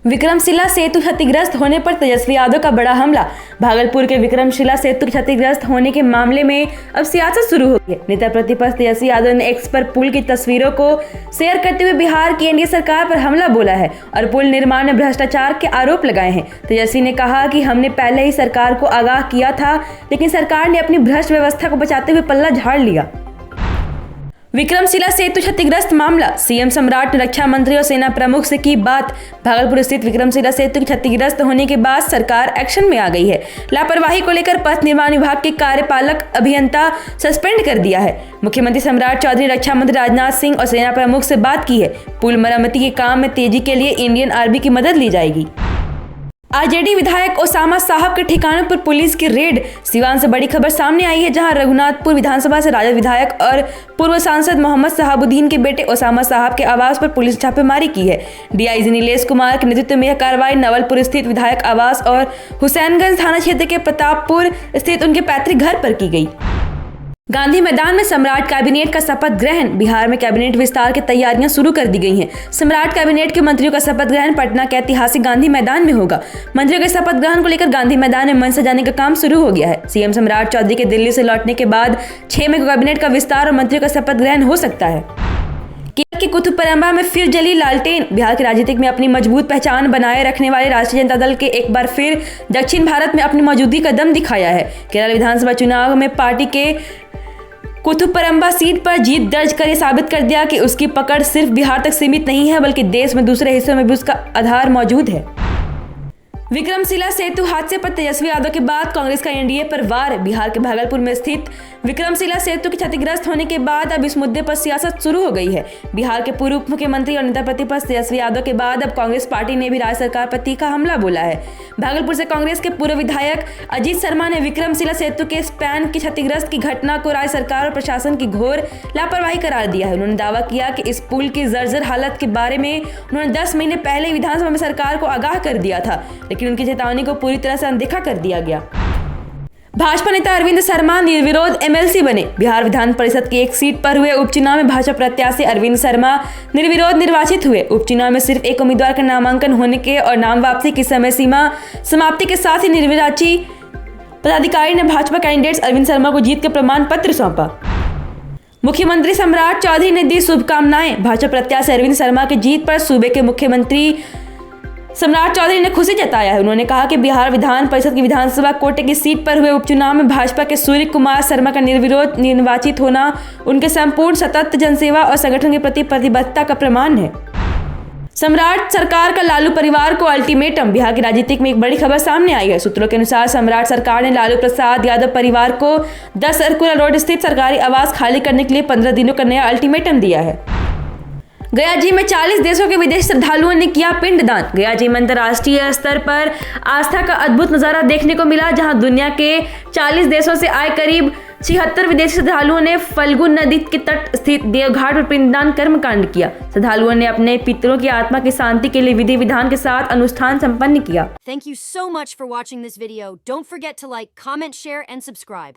विक्रमशिला सेतु क्षतिग्रस्त होने पर तेजस्वी यादव का बड़ा हमला। भागलपुर के विक्रमशिला सेतु क्षतिग्रस्त होने के मामले में अब सियासत शुरू हो गई है। नेता प्रतिपक्ष तेजस्वी यादव ने एक्स पर पुल की तस्वीरों को शेयर करते हुए बिहार की एनडीए सरकार पर हमला बोला है और पुल निर्माण में भ्रष्टाचार के आरोप लगाए हैं। तेजस्वी ने कहा कि हमने पहले ही सरकार को आगाह किया था, लेकिन सरकार ने अपनी भ्रष्ट व्यवस्था को बचाते हुए पल्ला झाड़ लिया। विक्रमशिला सेतु क्षतिग्रस्त मामला। सीएम सम्राट ने रक्षा मंत्री और सेना प्रमुख से की बात। भागलपुर स्थित विक्रमशिला सेतु क्षतिग्रस्त होने के बाद सरकार एक्शन में आ गई है। लापरवाही को लेकर पथ निर्माण विभाग के कार्यपालक अभियंता सस्पेंड कर दिया है। मुख्यमंत्री सम्राट चौधरी, रक्षा मंत्री राजनाथ सिंह और सेना प्रमुख से बात की है। पुल मरम्मती के काम में तेजी के लिए इंडियन आर्मी की मदद ली जाएगी। आरजेडी विधायक ओसामा साहब के ठिकानों पर पुलिस की रेड। सिवान से बड़ी खबर सामने आई है, जहां रघुनाथपुर विधानसभा से राजद विधायक और पूर्व सांसद मोहम्मद शहाबुद्दीन के बेटे ओसामा साहब के आवास पर पुलिस ने छापेमारी की है। डीआईजी नीलेश कुमार के नेतृत्व में यह कार्रवाई नवलपुर स्थित विधायक आवास और हुसैनगंज थाना क्षेत्र के प्रतापपुर स्थित उनके पैतृक घर पर की गई। गांधी मैदान में सम्राट कैबिनेट का शपथ ग्रहण। बिहार में कैबिनेट विस्तार की तैयारियां शुरू कर दी गई हैं। सम्राट कैबिनेट के मंत्रियों का शपथ ग्रहण पटना के ऐतिहासिक गांधी मैदान में होगा। मंत्रियों के शपथ ग्रहण को लेकर गांधी मैदान में मंच सजाने का काम शुरू हो गया है। सीएम सम्राट चौधरी के दिल्ली से लौटने के बाद 6 मई को कैबिनेट का विस्तार और मंत्रियों का शपथ ग्रहण हो सकता है। केरल के कुतुबपरम्बा में फिर जली लालटेन। बिहार की राजनीति में अपनी मजबूत पहचान बनाए रखने वाले राष्ट्रीय जनता दल के एक बार फिर दक्षिण भारत में अपनी मौजूदगी का दम दिखाया है। केरल विधानसभा चुनाव में पार्टी के कुतुबपरम्बा सीट पर जीत दर्ज कर यह साबित कर दिया कि उसकी पकड़ सिर्फ बिहार तक सीमित नहीं है, बल्कि देश में दूसरे हिस्सों में भी उसका आधार मौजूद है। विक्रमशिला सेतु हादसे पर तेजस्वी यादव के बाद कांग्रेस का एनडीए पर वार। बिहार के भागलपुर में स्थित विक्रमशिला सेतु के क्षतिग्रस्त होने के बाद अब इस मुद्दे पर सियासत शुरू हो गई है। बिहार के पूर्व उप मुख्यमंत्री और नेता प्रतिपक्ष तेजस्वी यादव के बाद अब कांग्रेस पार्टी ने भी राज्य सरकार पर तीखा हमला बोला है। भागलपुर से कांग्रेस के पूर्व विधायक अजीत शर्मा ने विक्रमशिला सेतु के स्पैन की क्षतिग्रस्त की घटना को राज्य सरकार और प्रशासन की घोर लापरवाही करार दिया है। उन्होंने दावा किया कि इस पुल की जर्जर हालत के बारे में उन्होंने 10 महीने पहले विधानसभा में सरकार को आगाह कर दिया था, लेकिन उनकी चेतावनी को पूरी तरह से अनदेखा कर दिया गया। भाजपा नेता अरविंद शर्मा निर्विरोध एमएलसी बने। बिहार विधान परिषद की एक सीट पर हुए उपचुनाव में भाजपा प्रत्याशी अरविंद शर्मा निर्विरोध निर्वाचित हुए। उपचुनाव में सिर्फ एक उम्मीदवार का नामांकन होने के और नाम वापसी की समय सीमा समाप्ति के साथ ही निर्वाची पदाधिकारी ने भाजपा कैंडिडेट अरविंद शर्मा को जीत का प्रमाण पत्र सौंपा। मुख्यमंत्री सम्राट चौधरी ने दी शुभकामनाएं। भाजपा प्रत्याशी अरविंद शर्मा की जीत पर सूबे के मुख्यमंत्री सम्राट चौधरी ने खुशी जताया है। उन्होंने कहा कि बिहार विधान परिषद की विधानसभा कोटे की सीट पर हुए उपचुनाव में भाजपा के सूर्य कुमार शर्मा का निर्विरोध निर्वाचित होना उनके संपूर्ण सतत जनसेवा और संगठन के प्रति प्रतिबद्धता का प्रमाण है। सम्राट सरकार का लालू परिवार को अल्टीमेटम। बिहार की राजनीति में एक बड़ी खबर सामने आई है। सूत्रों के अनुसार सम्राट सरकार ने लालू प्रसाद यादव परिवार को 10 सर्कुलर रोड स्थित सरकारी आवास खाली करने के लिए 15 दिनों का नया अल्टीमेटम दिया है। गया जी में 40 देशों के विदेशी श्रद्धालुओं ने किया पिंडदान। गया जी में अंतर्राष्ट्रीय स्तर पर आस्था का अद्भुत नजारा देखने को मिला, जहां दुनिया के 40 देशों से आए करीब 76 विदेशी श्रद्धालुओं ने फल्गु नदी के तट स्थित देवघाट पर पिंडदान कर्मकांड किया। श्रद्धालुओं ने अपने पितरों की आत्मा की शांति के लिए विधि विधान के साथ अनुष्ठान संपन्न किया। Thank you so much for watching this video. Don't forget to like, comment, share and subscribe.